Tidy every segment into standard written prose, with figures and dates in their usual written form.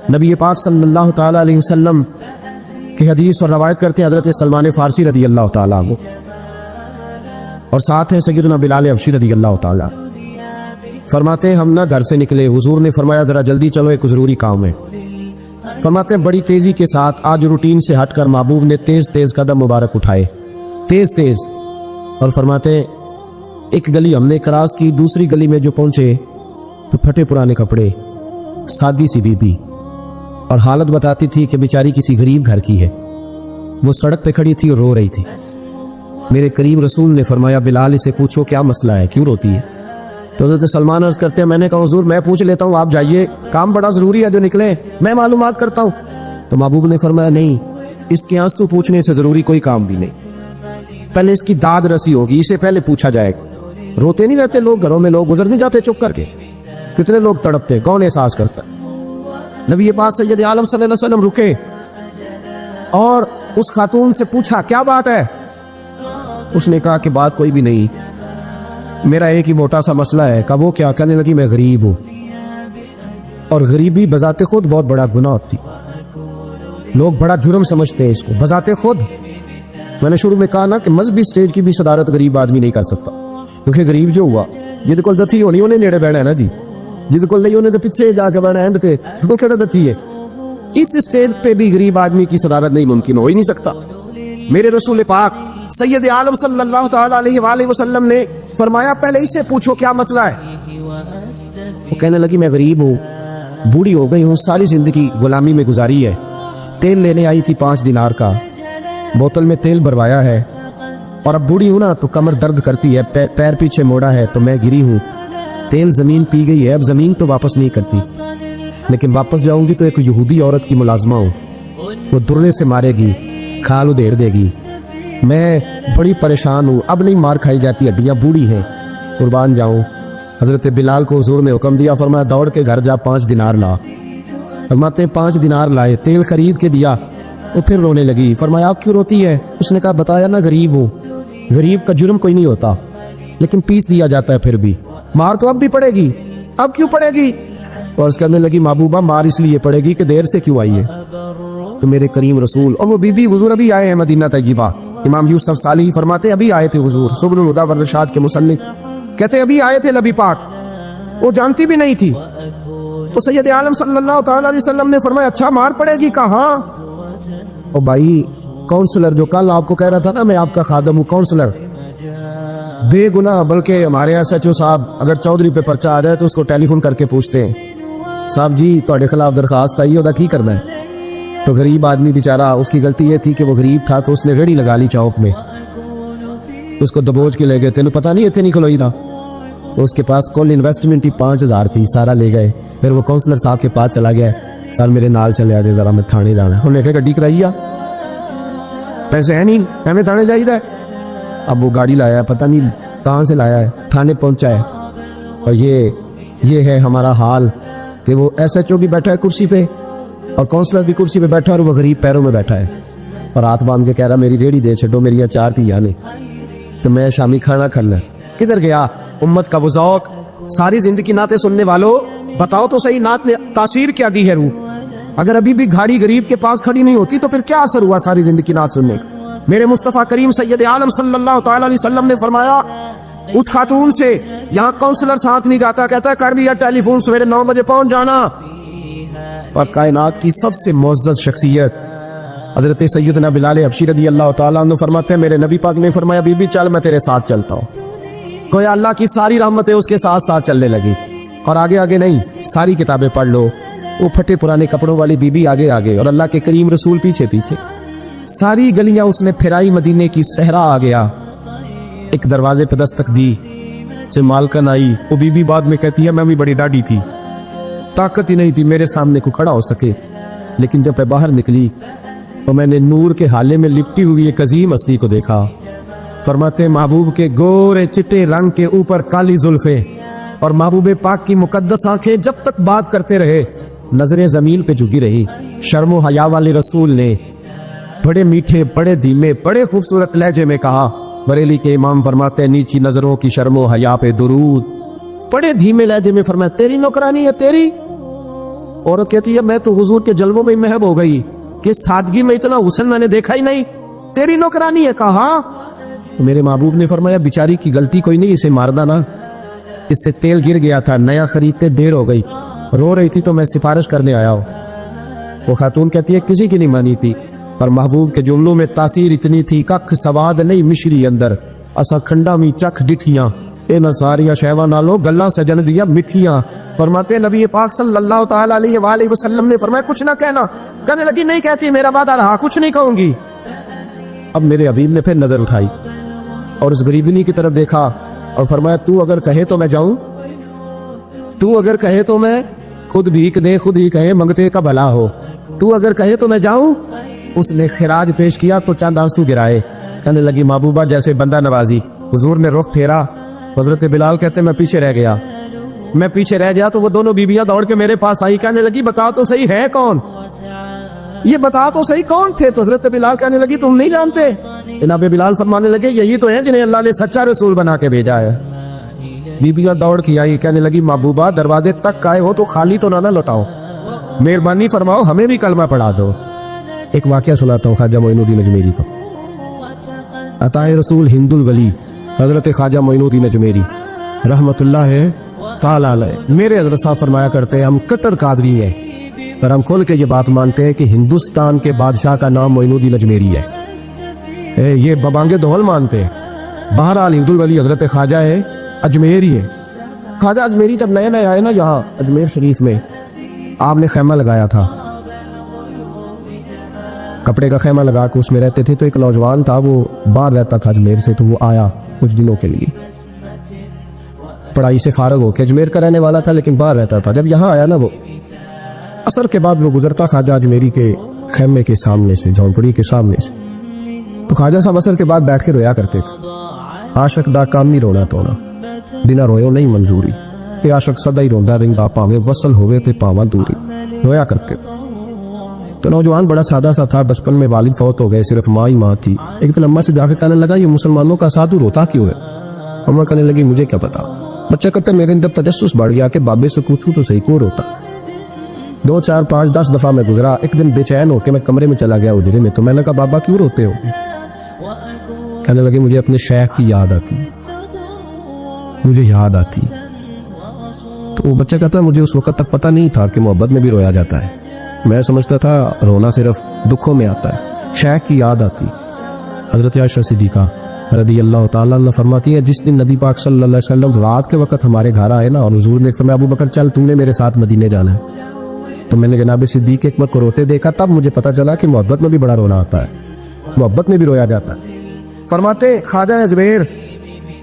نبی پاک صلی اللہ تعالیٰ علیہ وسلم کی حدیث اور روایت کرتے ہیں حضرت سلمان فارسی رضی اللہ تعالیٰ عنہ، اور ساتھ ہیں سیدنا بلال حبشی رضی اللہ تعالیٰ۔ فرماتے ہیں ہم نہ گھر سے نکلے، حضور نے فرمایا ذرا جلدی چلو، ایک ضروری کام ہے۔ فرماتے ہیں بڑی تیزی کے ساتھ آج روٹین سے ہٹ کر محبوب نے تیز تیز قدم مبارک اٹھائے، تیز تیز، اور فرماتے ہیں ایک گلی ہم نے کراس کی، دوسری گلی میں جو پہنچے تو پھٹے پرانے کپڑے، سادی سی بی بی، اور حالت بتاتی تھی کہ بیچاری کسی غریب گھر کی ہے۔ وہ سڑک پہ کھڑی تھی اور رو رہی تھی۔ میرے کریم رسول نے فرمایا بلال اسے پوچھو کیا مسئلہ ہے، کیوں روتی ہے؟ تو حضرت سلمان عرض کرتے ہیں میں نے کہا حضور میں پوچھ لیتا ہوں، آپ جائیے، کام بڑا ضروری ہے جو نکلے، میں معلومات کرتا ہوں۔ تو محبوب نے فرمایا نہیں، اس کے آنسو پوچھنے سے ضروری کوئی کام بھی نہیں، پہلے اس کی داد رسی ہوگی، اسے پہلے پوچھا جائے۔ روتے نہیں رہتے لوگ گھروں میں، لوگ گزر نہیں جاتے چپ کر کے، کتنے لوگ تڑپتے، کون احساس کرتا؟ نبی پاک سید عالم صلی اللہ علیہ وسلم رکے اور اس خاتون سے پوچھا کیا بات ہے؟ اس نے کہا کہ بات کوئی بھی نہیں، میرا ایک ہی موٹا سا مسئلہ ہے۔ کہا وہ کیا؟ کہنے لگی میں غریب ہوں، اور غریبی بذات خود بہت بڑا گناہ ہوتی، لوگ بڑا جرم سمجھتے ہیں اس کو بذات خود۔ میں نے شروع میں کہا نا کہ مذہبی سٹیج کی بھی صدارت غریب آدمی نہیں کر سکتا، کیونکہ غریب جو ہوا جد کول دتی ہونی انہیں نیڑے بیٹھا ہے نا جی، جد کول نہیں انہیں تو پیچھے جا کے بیٹھا ہے، اس کو کہڑا دتی ہے؟ اس سٹیج پہ بھی غریب آدمی کی صدارت نہیں ممکن ہو ہی نہیں سکتا۔ میرے رسول پاک سید عالم صلی اللہ تعالیٰ علیہ وآلہ وسلم نے فرمایا پہلے اس سے پوچھو کیا مسئلہ ہے۔ وہ کہنے لگی میں غریب ہوں، بوڑھی ہو گئی ہوں، ساری زندگی غلامی میں گزاری ہے، تیل لینے آئی تھی 5 دینار کا، بوتل میں تیل بھروایا ہے، اور اب بوڑھی ہوں نا تو کمر درد کرتی ہے، پیر پیچھے موڑا ہے تو میں گری ہوں، تیل زمین پی گئی ہے، اب زمین تو واپس نہیں کرتی، لیکن واپس جاؤں گی تو ایک یہودی عورت کی ملازمہ ہوں، وہ درنے سے مارے گی، کھال ادھیڑ دے گی، میں بڑی پریشان ہوں، اب نہیں مار کھائی جاتی، ہڈیاں بوڑھی ہیں، قربان جاؤں۔ حضرت بلال کو حضور نے حکم دیا، فرمایا دوڑ کے گھر جا 5 دینار لا۔ فرماتے 5 دینار لائے، تیل خرید کے دیا، وہ پھر رونے لگی۔ فرمایا آپ کیوں روتی ہے؟ اس نے کہا بتایا نا غریب ہوں، غریب کا جرم کوئی نہیں ہوتا، لیکن پیس دیا جاتا ہے، پھر بھی مار تو اب بھی پڑے گی، اب کیوں پڑے گی؟ اور اس کہنے لگی محبوبہ مار اس لیے پڑے گی کہ دیر سے کیوں آئی ہے۔ تو میرے کریم رسول اور وہ بی بی حضور ابھی آئے ہیں مدینہ طیبہ، امام یوسف صالحی فرماتے ابھی آئے تھے حضور، سبل الہدی والرشاد کے مصنف کہتے ابھی آئے تھے نبی پاک، وہ جانتی بھی نہیں تھی۔ تو سید عالم صلی اللہ تعالیٰ علیہ وسلم نے فرمایا اچھا مار پڑے گی؟ کہا او بھائی کونسلر جو کل آپ کو کہہ رہا تھا نا میں آپ کا خادم ہوں، کونسلر بے گناہ، بلکہ ہمارے ایس ایچ او صاحب اگر چودھری پہ پرچہ آ جائے تو اس کو ٹیلی فون کر کے پوچھتے ہیں صاحب جی تہاڈے خلاف درخواست آئی ہے، کی کرنا ہے؟ تو غریب آدمی بیچارہ، اس کی غلطی یہ تھی کہ وہ غریب تھا تو اس نے ریڑھی لگا لی چوک میں، اس کو دبوچ کے لے گئے، تینوں پتہ نہیں اتنے نہیں کھلوئی تھا، اس کے پاس کل انویسٹمنٹ ہی 5000 تھی، سارا لے گئے۔ پھر وہ کونسلر صاحب کے پاس چلا گیا، سر میرے نال چلے آ جائے ذرا، میں تھانے جانا ہے۔ انہوں نے کہا گڈی کرائی آ، پیسے ہیں نہیں، ہمیں تھانے جائیے۔ اب وہ گاڑی لایا، پتہ نہیں کہاں سے لایا ہے، تھانے پہنچا ہے، اور یہ ہے ہمارا حال کہ وہ ایس ایچ او بھی بیٹھا ہے کرسی پہ اور کونسلر بھی کرسی پہ بیٹھا ہے، اور وہ غریب پیروں میں بیٹھا ہے اور ہاتھ باندھ کے کہہ رہا میری ریڑھی دے چھڈو، میری اچار کی یعنی تو میں شامی کھانا کھانا۔ کدھر گیا امت کا وہ ذوق؟ ساری زندگی نعتیں سننے والوں بتاؤ تو صحیح، نعت نے تاثیر کیا دی ہے روح؟ اگر ابھی بھی گھاڑی غریب کے پاس کھڑی نہیں ہوتی تو پھر کیا اثر ہوا ساری زندگی نعت سننے کا؟ میرے مصطفیٰ کریم سید عالم صلی اللہ تعالیٰ علیہ وسلم نے فرمایا اس خاتون سے، یہاں کونسلر ساتھ نہیں جاتا، کہتا ہے کر لیا ٹیلی فون، سویرے 9 بجے پہنچ جانا۔ اور کائنات کی سب سے معزز شخصیت حضرت سیدنا بلال حبشی رضی اللہ تعالیٰ عنہ فرماتے ہیں میرے نبی پاک نے فرمایا بی بی چل میں تیرے ساتھ چلتا ہوں۔ گویا اللہ کی ساری رحمتیں اس کے ساتھ ساتھ چلنے لگی، اور آگے آگے نہیں، ساری کتابیں پڑھ لو، وہ پھٹے پرانے کپڑوں والی بی بی آگے آگے اور اللہ کے کریم رسول پیچھے پیچھے، ساری گلیاں اس نے پھرائی، مدینے کی صحرا آ گیا، ایک دروازے پہ دستک دی، سے مالکن آئی، وہ بی بی بعد میں کہتی ہے میں بھی بڑی ڈاڈی تھی، طاقت ہی نہیں تھی میرے سامنے کو کھڑا ہو سکے، لیکن جب میں باہر نکلی تو میں نے نور کے حالے میں لپٹی ہوئی ایک عظیم ہستی کو دیکھا۔ فرماتے محبوب کے گورے چٹے رنگ کے اوپر کالی زلفیں اور محبوب پاک کی مقدس آنکھیں جب تک بات کرتے رہے نظریں زمین پہ جھکی رہی۔ شرم و حیا والے رسول نے بڑے میٹھے، بڑے دھیمے، بڑے خوبصورت لہجے میں کہا، بریلی کے امام فرماتے ہیں نیچی نظروں کی شرم و حیا پہ درود، بڑے دھیمے لہجے میں فرمایا تیری نوکرانی ہے تیری؟ عورت کہتی ہے میں تو حضور کے جلووں میں محب ہو گئی کہ سادگی میں اتنا حسن میں نے دیکھا ہی نہیں، تیری نوکرانی ہے؟ کہا ہاں۔ میرے محبوب نے فرمایا بیچاری کی غلطی کوئی نہیں، اسے مارنا نا، اس سے تیل گر گیا تھا، نیا خریدتے دیر ہو گئی، رو رہی تھی تو میں سفارش کرنے آیا ہوں۔ وہ خاتون کہتی ہے کسی کی نہیں مانی تھی، پر محبوب کے جملوں میں تاثیر اتنی تھی، ککھ سواد نہیں مشری اندر، اسا کھنڈا می چکھ ڈٹھیاں، اے نساریاں شہواں نالو گلاں سجن دیا مٹھیاں۔ فرماتے ہیں نبی پاک صلی اللہ تعالی علیہ وآلہ وسلم نے فرمایا کچھ نہ کہنا، کہنے لگی نہیں کہتی، میرا وعدہ رہا، کچھ نہیں کہوں گی۔ اب میرے حبیب نے پھر نظر اٹھائی اور اس غریبنی کی طرف دیکھا اور فرمایا تو اگر کہے تو میں جاؤں، تو اگر کہے تو میں، خود بھیک دے خود ہی کہے منگتے کا بھلا ہو، تو اگر کہے تو میں جاؤں۔ اس نے خراج پیش کیا تو چند آنسو گرائے، کہنے لگی محبوبہ جیسے بندہ نوازی۔ حضور نے رخ پھیرا، حضرت بلال کہتے میں پیچھے رہ گیا، میں پیچھے رہ گیا تو وہ دونوں بیویاں دوڑ کے میرے پاس آئی، کہنے لگی بتا تو صحیح ہے کون، یہ بتا تو صحیح کون تھے؟ تو حضرت بلال کہنے لگی تم نہیں جانتے؟ جناب بلال فرمانے لگے یہی تو ہیں جنہیں اللہ نے سچا رسول بنا کے بھیجا ہے۔ بیویاں دوڑ کے آئی، کہنے لگی محبوبہ دروازے تک آئے ہو تو خالی تو نہ لوٹاؤ، مہربانی فرماؤ ہمیں بھی کلمہ پڑھا دو۔ ایک واقعہ سناتا ہوں خواجہ معین الدین اجمیری کا۔ عطائے رسول ہند الولی حضرت خواجہ معین الدین اجمیری رحمت اللہ تعالی علیہ، میرے حضرت صاحب فرمایا کرتے ہیں ہم کٹر قادری ہیں، پر ہم کھول کے یہ بات مانتے ہیں کہ ہندوستان کے بادشاہ کا نام معین الدین اجمیری ہے، یہ ببانگے دوہل مانتے ہیں۔ بہرحال ہند الولی حضرت خواجہ ہے اجمیری ہے۔ خواجہ اجمیری جب نئے نئے آئے نا یہاں اجمیر شریف میں، آپ نے خیمہ لگایا تھا، کپڑے کا خیمہ لگا کے اس میں رہتے تھے۔ تو ایک نوجوان تھا وہ باہر رہتا تھا اجمیر سے، تو وہ آیا کچھ دنوں کے لیے، پڑھائی سے فارغ ہو کے، اجمیر کا رہنے والا تھا لیکن باہر رہتا تھا۔ جب یہاں آیا نا وہ عصر کے بعد وہ گزرتا خواجہ اجمیری کے خیمے کے سامنے سے، جھونپڑی کے سامنے سے، تو خواجہ صاحب عصر کے بعد بیٹھ کے رویا کرتے تھے۔ عاشق دا کام نہیں رونا تونا، بنا رویو نہیں منظوری، یہ عاشق سدا ہی روندا رہندا پاویں وصل ہوئے تے پاواں دوری، رویا کرتے۔ تو نوجوان بڑا سادہ سا تھا، بچپن میں والد فوت ہو گئے، صرف ماں ہی ماں تھی۔ ایک دن اماں سے جا کے کہنے لگا یہ مسلمانوں کا سادھو روتا کیوں ہے؟ اماں کہنے لگی مجھے کیا پتا۔ بچہ کہتا میرے اندر تجسس بڑھ گیا کہ بابے سے پوچھوں تو صحیح کو روتا۔ 2 4 5 10 دفعہ میں گزرا، ایک دن بے چین ہو کے میں کمرے میں چلا گیا اجرے میں، تو میں نے کہا بابا کیوں روتے ہو؟ کہنے لگے مجھے اپنے شیخ کی یاد آتی، مجھے یاد آتی۔ تو وہ بچہ کہتا ہے مجھے اس وقت تک پتہ نہیں تھا کہ محبت میں بھی رویا جاتا ہے، میں سمجھتا تھا رونا صرف دکھوں میں آتا ہے، شیخ کی یاد آتی۔ حضرت عائشہ صدیقہ رضی اللہ تعالیٰ عنہ فرماتی ہے جس دن نبی پاک صلی اللہ علیہ وسلم رات کے وقت ہمارے گھر آئے نا، اور حضور نے فرمایا ابو بکر چل تم نے میرے ساتھ مدینے جانا ہے، تو میں نے جناب صدیق اکبر کو روتے دیکھا، تب مجھے پتہ چلا کہ محبت میں بھی بڑا رونا آتا ہے، محبت میں بھی رویا جاتا ہے۔ فرماتے خواجہ اجمیر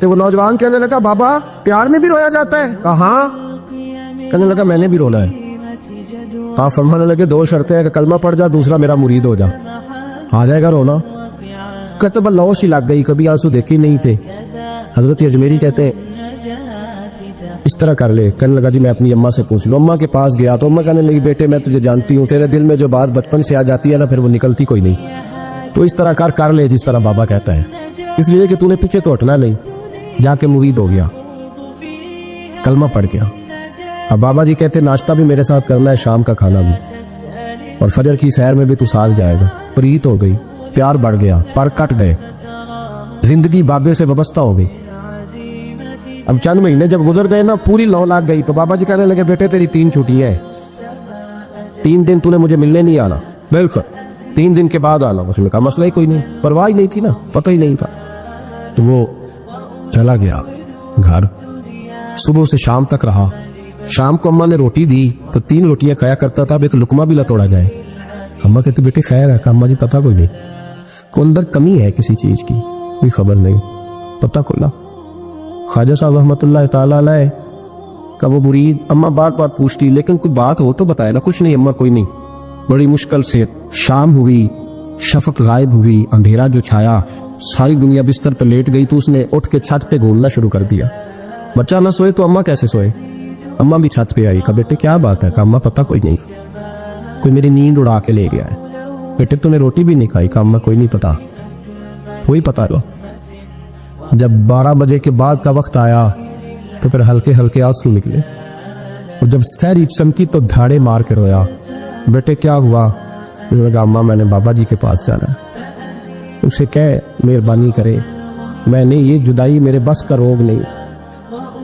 تو وہ نوجوان کہنے لگا بابا پیار میں بھی رویا جاتا ہے؟ کہاں؟ کہنے لگا میں نے بھی رونا ہے۔ آپ فرمانے لگے 2 شرطیں ہیں کہ کلمہ پڑھ جا، دوسرا میرا مرید ہو جا، آ جائے گا رونا؟ کہتے بس لوش ہی لگ گئی، کبھی آنسو دیکھے نہیں تھے۔ حضرت اجمیری کہتے ہیں اس طرح کر لے، کہنے لگا جی میں اپنی اماں سے پوچھ لوں۔ اماں کے پاس گیا تو اماں کہنے لگی بیٹے میں تجھے جانتی ہوں، تیرے دل میں جو بات بچپن سے آ جاتی ہے نا پھر وہ نکلتی کوئی نہیں، تو اس طرح کر لے جس طرح بابا کہتا ہے، اس لیے کہ تو نے پیچھے تو ہٹنا نہیں۔ جا کے مرید ہو گیا، کلمہ پڑھ گیا۔ اب بابا جی کہتے ناشتہ بھی میرے ساتھ کرنا ہے، شام کا کھانا بھی، اور فجر کی سیر میں بھی تو ساتھ جائے گا۔ پریت ہو گئی، پیار بڑھ گیا، پر کٹ گئے، زندگی بابے سے وابستہ ہو گئی۔ اب چند مہینے جب گزر گئے نا پوری لو لگ گئی، تو بابا جی کہنے لگے بیٹے تیری 3 چھٹیاں ہیں، 3 دن تو نے مجھے ملنے نہیں آنا، بالکل 3 دن کے بعد آنا۔ اس نے کہا مسئلہ ہی کوئی نہیں، پرواہ ہی نہیں تھی نا، پتہ ہی نہیں تھا۔ تو وہ چلا گیا گھر، صبح سے شام تک رہا۔ شام کو اماں نے روٹی دی تو 3 روٹیاں کھایا کرتا تھا، اب ایک لقمہ بھی نہ توڑا جائے۔ اماں کہتے بیٹے خیر ہے؟ اماں جی پتہ کوئی نہیں، کوئی اندر کمی ہے کسی چیز کی، کوئی خبر نہیں، پتہ کھلا۔ خواجہ صاحب رحمۃ اللہ تعالیٰ علیہ کا وہ مرید، اماں بار بار پوچھتی لیکن کوئی بات ہو تو بتائے نا، کچھ نہیں اماں کوئی نہیں۔ بڑی مشکل سے شام ہوئی، شفق غائب ہوئی، اندھیرا جو چھایا، ساری دنیا بستر پہ لیٹ گئی، تو اس نے اٹھ کے چھت پہ گھومنا شروع کر دیا۔ بچہ نہ سوئے تو اماں کیسے سوئے؟ اماں بھی چھت پہ آئی، کہا بیٹے کیا بات ہے؟ کہا اماں پتہ کوئی نہیں، کوئی میری نیند اڑا کے لے گیا ہے۔ بیٹے تو نے روٹی بھی نہیں کھائی؟ کہا اماں کوئی نہیں پتا، کوئی پتا لو۔ جب 12 بجے کے بعد کا وقت آیا تو پھر ہلکے ہلکے آنسو نکلے، اور جب سحری چمکی تو دھاڑے مار کے رویا. بیٹے کیا ہوا؟ انہوں نے کہا اماں میں نے بابا جی کے پاس جانا ہے. اسے کہے مہربانی کرے، میں نے یہ جدائی میرے بس کا روگ نہیں،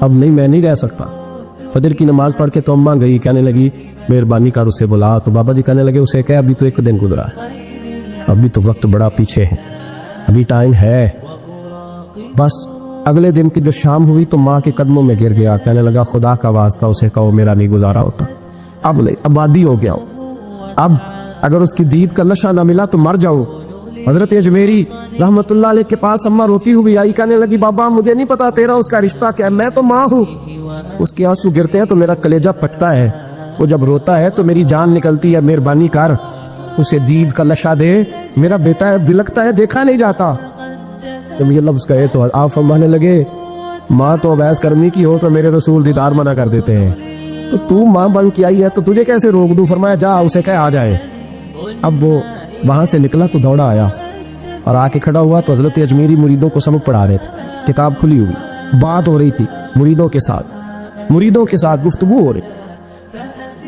اب نہیں میں نہیں رہ سکتا. فجر کی نماز پڑھ کے تو اماں گئی، کہنے لگی مہربانی کر اسے بلا. تو بابا جی کہنے لگے اسے کہے ابھی تو ایک دن گزرا ہے، ابھی تو وقت بڑا پیچھے ہے، ابھی ٹائم ہے. بس اگلے دن کی جو شام ہوئی تو ماں کے قدموں میں گر گیا، کہنے لگا خدا کا واسطہ اسے کہو میرا نہیں گزارا ہوتا، اب نہیں، آبادی ہو گیا ہو، اب اگر اس کی دید کا لشا نہ ملا تو مر جاؤ. حضرت اجمیری رحمت اللہ علیہ کے پاس اماں روتی ہوئی آئی، کہنے لگی بابا مجھے نہیں پتا تیرا اس کا رشتہ کیا ہے، میں تو ماں ہوں. اس کے آنسو گرتے ہیں تو میرا کلیجہ پھٹتا ہے، وہ جب روتا ہے تو میری جان نکلتی ہے. مہربانی کر اسے دید کا نشہ دے، میرا بیٹا ہے بلکتا ہے دیکھا نہیں جاتا. جب یہ لفظ کہے تو آپ فرمانے لگے ماں تو اویس کرمی کی ہو تو میرے رسول دیدار منع کر دیتے ہیں، تو ماں بن کے آئی ہے تو تجھے کیسے روک دوں؟ فرمایا جا اسے کہے آ جائے. اب وہ وہاں سے نکلا تو دوڑا آیا اور آ کے کھڑا ہوا تو حضرت اجمیری مریدوں کو سبق پڑھا رہے تھے، کتاب کھلی ہوئی، بات ہو رہی تھی مریدوں کے ساتھ گفتگو ہو رہی.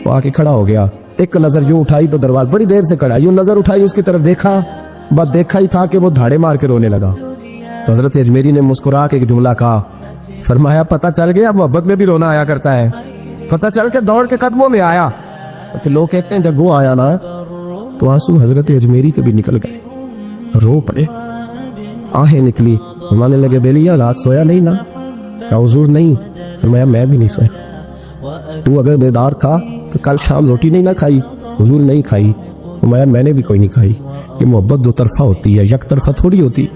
وہ آ کے کھڑا ہو گیا، ایک نظر یوں اٹھائی تو دروازے بڑی دیر سے کھڑا، یوں نظر اٹھائی اس کی طرف دیکھا، بس دیکھا ہی تھا کہ وہ دھاڑے مار کے رونے لگا. تو حضرت اجمیری نے مسکرا کے ایک جملہ کہا، فرمایا پتہ چل گیا محبت میں بھی رونا آیا کرتا ہے. پتہ چل کے دوڑ کے قدموں میں آیا. تو لوگ کہتے ہیں جب وہ آیا نا تو آنسو حضرت اجمیری کے بھی نکل گئے، رو پڑے، آہیں نکلی. فرمانے لگے بیلیا رات سویا نہیں نا؟ کہا حضور نہیں. فرمایا میں بھی نہیں سویا. تو اگر بیدار تھا تو کل شام روٹی نہیں نہ کھائی؟ حضور نہیں کھائی. فرمایا میں نے بھی کوئی نہیں کھائی. یہ محبت دو طرفہ ہوتی ہے، یک طرفہ تھوڑی ہوتی.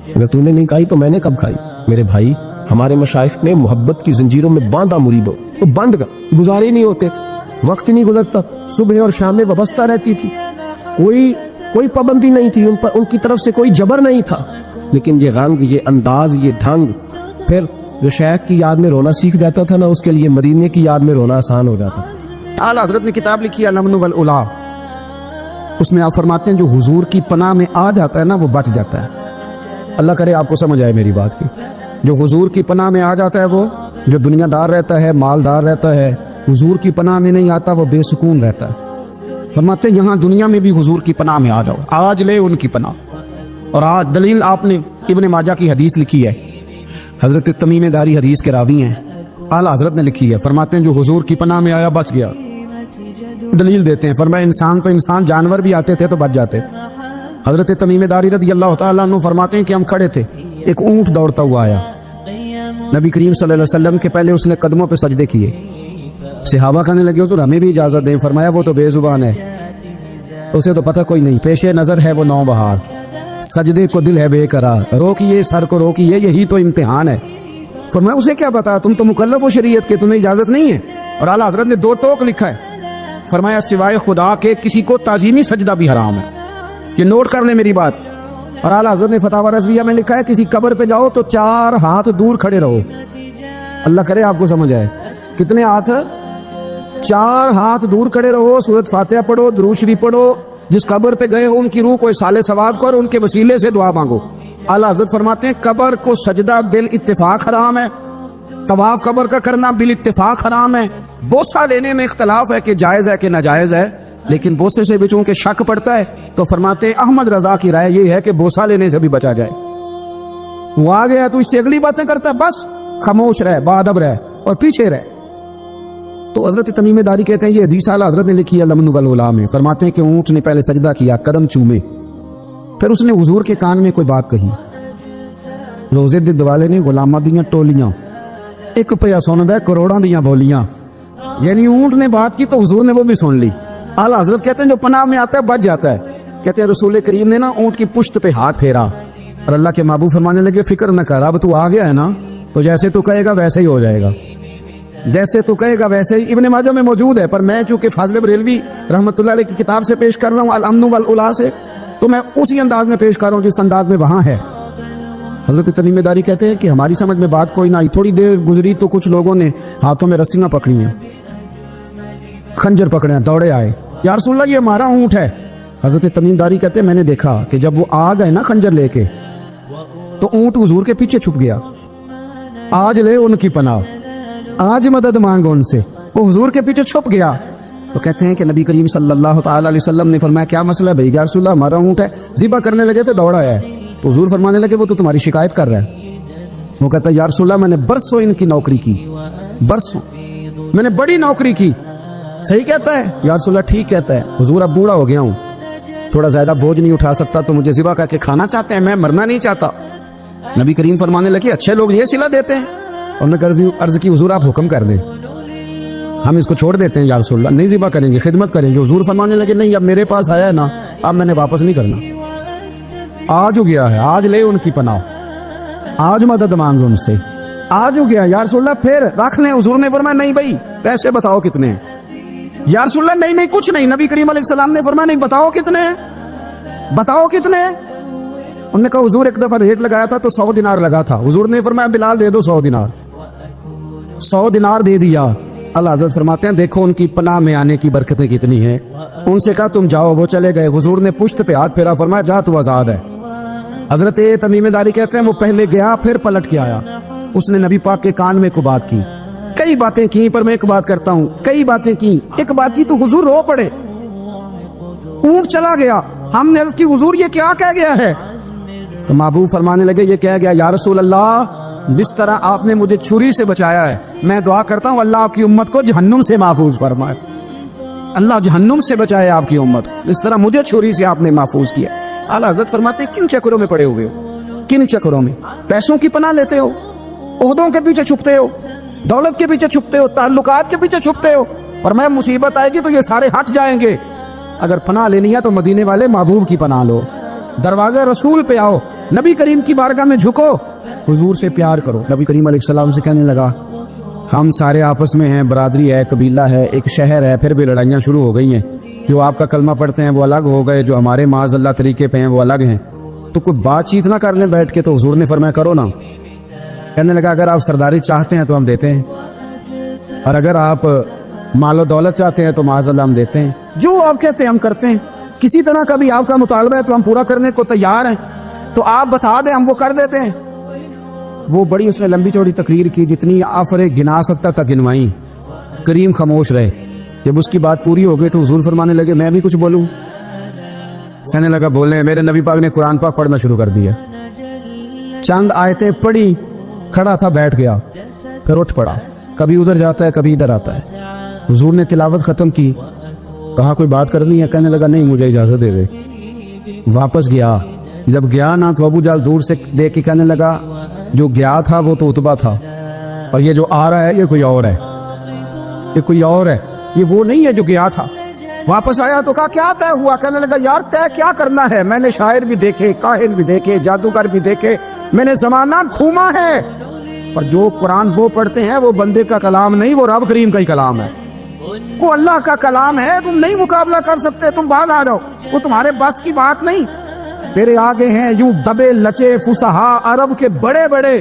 اگر تو نے نہیں کھائی تو میں نے کب کھائی؟ میرے بھائی ہمارے مشائخ نے محبت کی زنجیروں میں باندھا مریدوں تو بند کر، گزارے نہیں ہوتے تھے، وقت نہیں گزرتا، صبح اور شام میں وابستہ رہتی تھی، کوئی پابندی نہیں تھی ان پر، ان کی طرف سے کوئی جبر نہیں تھا. لیکن یہ رنگ، یہ انداز، یہ ڈھنگ، پھر جو شیخ کی یاد میں رونا سیکھ جاتا تھا نا اس کے لیے مدینے کی یاد میں رونا آسان ہو جاتا. اعلیٰ حضرت نے کتاب لکھی ہے الامن والعلا، اس میں آپ فرماتے ہیں جو حضور کی پناہ میں آ جاتا ہے نا وہ بچ جاتا ہے. اللہ کرے آپ کو سمجھ آئے میری بات کی. جو حضور کی پناہ میں آ جاتا ہے، وہ جو دنیا دار رہتا ہے، مالدار رہتا ہے، حضور کی پناہ میں نہیں آتا وہ بے سکون رہتا ہے. فرماتے ہیں یہاں دنیا میں بھی حضور کی پناہ میں آ جاؤ، آج لے ان کی پناہ. اور آج دلیل آپ نے ابن ماجہ کی حدیث لکھی ہے، حضرت تمیم داری حدیث کے راوی ہیں، اعلیٰ حضرت نے لکھی ہے. فرماتے ہیں جو حضور کی پناہ میں آیا بچ گیا. دلیل دیتے ہیں، فرمایا انسان جانور بھی آتے تھے تو بچ جاتے. حضرت تمیم داری رضی اللہ تعالیٰ عنہ فرماتے ہیں کہ ہم کھڑے تھے، ایک اونٹ دوڑتا ہوا آیا، نبی کریم صلی اللہ علیہ وسلم کے پہلے اس نے قدموں پہ سجدے کیے. صحابہ کہنے لگے حضور ہمیں بھی اجازت دیں. فرمایا وہ تو بے زبان ہے، اسے تو پتہ کوئی نہیں، پیش نظر ہے وہ نو بہار، سجدے کو دل ہے بے قرار، روکیے سر کو روکیے، یہی تو امتحان ہے. فرمایا اسے کیا پتا، تم تو مکلف ہو شریعت کے، تمہیں اجازت نہیں ہے. اور اعلیٰ حضرت نے 2 ٹوک لکھا ہے، فرمایا سوائے خدا کے کسی کو تعظیمی سجدہ بھی حرام ہے. یہ نوٹ کر لیں میری بات. اور اعلیٰ حضرت نے فتاوی رضویہ میں لکھا ہے کسی قبر پہ جاؤ تو 4 ہاتھ دور کھڑے رہو. اللہ کرے آپ کو سمجھ آئے. کتنے ہاتھ؟ 4 ہاتھ دور کھڑے رہو، سورۃ فاتحہ پڑھو، درود شریف پڑھو، جس قبر پہ گئے ہو ان کی روح کو صالح ثواب کرو، ان کے وسیلے سے دعا مانگو. اعلیٰ حضرت فرماتے ہیں قبر کو سجدہ بالاتفاق حرام ہے، طواف قبر کا کرنا بالاتفاق حرام ہے. بوسہ لینے میں اختلاف ہے کہ جائز ہے کہ ناجائز ہے، لیکن بوسے سے بھی چونکہ شک پڑتا ہے تو فرماتے ہیں احمد رضا کی رائے یہ ہے کہ بوسہ لینے سے بھی بچا جائے. وہ آ گیا تو اس سے اگلی باتیں کرتا ہے، بس خاموش رہ، باادب رہ اور پیچھے رہ. تو حضرت تمیم داری کہتے ہیں یہ حدیث اعلیٰ حضرت نے لکھی ہے الامن والعلا میں. فرماتے ہیں کہ اونٹ نے پہلے سجدہ کیا، قدم چومے، پھر اس نے حضور کے کان میں کوئی بات کہی. روزے دے دوالے نے غلاماں دیاں ٹولیاں، ایک پیا سندا کروڑاں دیاں بولیاں. یعنی اونٹ نے بات کی تو حضور نے وہ بھی سن لی. اعلیٰ حضرت کہتے ہیں جو پناہ میں آتا ہے بچ جاتا ہے. کہتے ہیں رسول کریم نے نا اونٹ کی پشت پہ ہاتھ پھیرا اور اللہ کے محبوب فرمانے لگے فکر نہ کر، اب تو آ گیا ہے نا تو جیسے تو کہے گا ویسے ہی ہو جائے گا، جیسے تو کہے گا ویسے ہی. ابن ماجہ میں موجود ہے، پر میں چونکہ فاضل بریلوی رحمۃ اللہ علیہ کی کتاب سے پیش کر رہا ہوں الامن والعلا سے، تو میں اسی انداز میں پیش کر رہا ہوں جس انداز میں وہاں ہے. حضرت تمیم داری کہتے ہیں کہ ہماری سمجھ میں بات کوئی نہ آئی. تھوڑی دیر گزری تو کچھ لوگوں نے ہاتھوں میں رسیاں پکڑی ہیں، خنجر پکڑے ہیں، دوڑے آئے، یا رسول اللہ یہ ہمارا اونٹ ہے. حضرت تمیم داری کہتے ہیں میں نے دیکھا کہ جب وہ آ گئے نا خنجر لے کے تو اونٹ حضور کے پیچھے چھپ گیا. آج لے ان کی پناہ، آج مدد مانگو ان سے. وہ حضور کے پیچھے چھپ گیا. تو کہتے ہیں کہ نبی کریم صلی اللہ تعالی علیہ وسلم نے فرمایا کیا مسئلہ ہے بھائی؟ یا رسول اللہ ہمارا اونٹ ہے. ذبح کرنے لگے تھے دوڑا ہے. تو حضور فرمانے لگے وہ تو تمہاری شکایت کر رہا ہے. وہ کہتا ہے یا رسول اللہ میں نے برسوں ان کی نوکری کی, برسوں میں نے بڑی نوکری کی. صحیح کہتا ہے یا رسول اللہ؟ ٹھیک کہتا ہے. حضور اب بوڑھا ہو گیا ہوں, تھوڑا زیادہ بوجھ نہیں اٹھا سکتا, تو مجھے ذبح کر کے کھانا چاہتے ہیں, میں مرنا نہیں چاہتا. نبی کریم فرمانے لگے اچھے لوگ یہ صلہ دیتے ہیں. اور نے عرض کی حضور آپ حکم کر دیں, ہم اس کو چھوڑ دیتے ہیں یا رسول اللہ, نہیں ذبح کریں گے, خدمت کریں گے. حضور فرمانے لگے نہیں, اب میرے پاس آیا ہے نا, اب میں نے واپس نہیں کرنا. آج ہو گیا ہے, آج لے ان کی پناہ, آج مدد مانگو ان سے, آج ہو گیا یا رسول اللہ پھر رکھ لیں. حضور نے فرمایا نہیں بھائی پیسے بتاؤ کتنے ہیں. یا رسول اللہ نہیں کچھ نہیں. نبی کریم علیہ السلام نے فرمایا نہیں, بتاؤ کتنے ہیں, بتاؤ کتنے ہیں. انہوں نے کہا حضور ایک دفعہ ریٹ لگایا تھا تو 100 دینار لگا تھا. حضور نے فرمایا بلال دے دو 100 دینار. 100 دینار دے دیا. اللہ حضرت فرماتے ہیں دیکھو ان کی پناہ میں آنے کی برکتیں کتنی ہیں. ان سے کہا تم جاؤ, وہ چلے گئے. حضور نے پشت پہ ہاتھ پھیرا, فرمایا جا تو آزاد ہے. حضرت تمیم داری کہتے ہیں وہ پہلے گیا پھر پلٹ کے آیا. اس نے نبی پاک کے کان میں ایک بات کی, کئی باتیں کی, پر میں ایک بات کرتا ہوں, کئی باتیں کی, ایک بات کی تو حضور رو پڑے. اونٹ چلا گیا, ہم نے عرض کی حضور یہ کیا کہہ گیا ہے؟ تو محبوب فرمانے لگے یہ کہہ گیا یا رسول اللہ جس طرح آپ نے مجھے چھری سے بچایا ہے, میں دعا کرتا ہوں اللہ آپ کی امت کو جہنم سے محفوظ فرمائے. اللہ جہنم سے بچائے آپ کی امت, جس طرح مجھے چھری سے آپ نے محفوظ کیا. اعلیٰ حضرت فرماتے ہیں کن چکروں میں پڑے ہوئے ہو, کن چکروں میں؟ پیسوں کی پناہ لیتے ہو, عہدوں کے پیچھے چھپتے ہو, دولت کے پیچھے چھپتے ہو, تعلقات کے پیچھے چھپتے ہو. فرمایا مصیبت آئے گی تو یہ سارے ہٹ جائیں گے. اگر پناہ لینی ہے تو مدینے والے محبوب کی پناہ لو, دروازے رسول پہ آؤ, نبی کریم کی بارگاہ میں جھکو, حضور سے پیار کرو. نبی کریم علیہ السلام سے کہنے لگا ہم سارے آپس میں ہیں, برادری ہے, قبیلہ ہے, ایک شہر ہے, پھر بھی لڑائیاں شروع ہو گئی ہیں. جو آپ کا کلمہ پڑھتے ہیں وہ الگ ہو گئے, جو ہمارے معاذ اللہ طریقے پہ ہیں وہ الگ ہیں, تو کوئی بات چیت نہ کر لیں بیٹھ کے. تو حضور نے فرمایا کرو نا. کہنے لگا اگر آپ سرداری چاہتے ہیں تو ہم دیتے ہیں, اور اگر آپ مال و دولت چاہتے ہیں تو معاذ اللہ ہم دیتے ہیں. جو آپ کہتے ہیں ہم کرتے ہیں. کسی طرح کا بھی آپ کا مطالبہ ہے تو ہم پورا کرنے کو تیار ہیں, تو آپ بتا دیں ہم وہ کر دیتے ہیں. وہ بڑی اس نے لمبی چوڑی تقریر کی, جتنی آفرے گنا سکتا تھا گنوائیں. کریم خاموش رہے. جب اس کی بات پوری ہو گئی تو حضور فرمانے لگے میں بھی کچھ بولوں. کہنے لگا بولیں. میرے نبی پاک نے قرآن پاک پڑھنا شروع کر دیا, چند آیتیں پڑھی, کھڑا تھا بیٹھ گیا, پھر اٹھ پڑا, کبھی ادھر جاتا ہے کبھی ادھر آتا ہے. حضور نے تلاوت ختم کی, کہا کوئی بات کرنی ہے؟ کہنے لگا نہیں مجھے اجازت دے دے. واپس گیا. جب گیا نا تو ابو جہل دور سے دیکھ کے کہنے لگا جو گیا تھا وہ تو عتبہ تھا, اور یہ جو آ رہا ہے یہ کوئی اور ہے, یہ کوئی اور ہے, یہ وہ نہیں ہے جو گیا تھا. واپس آیا تو کہا کیا طے ہوا؟ کہنے لگا یار طے کیا کرنا ہے, میں نے شاعر بھی دیکھے, کاہن بھی دیکھے, جادوگر بھی دیکھے, میں نے زمانہ گھوما ہے, پر جو قرآن وہ پڑھتے ہیں وہ بندے کا کلام نہیں, وہ رب کریم کا ہی کلام ہے, وہ اللہ کا کلام ہے. تم نہیں مقابلہ کر سکتے, تم باہر آ جاؤ, وہ تمہارے بس کی بات نہیں. تیرے آگے ہیں یوں دبے لچے فصحا عرب کے بڑے بڑے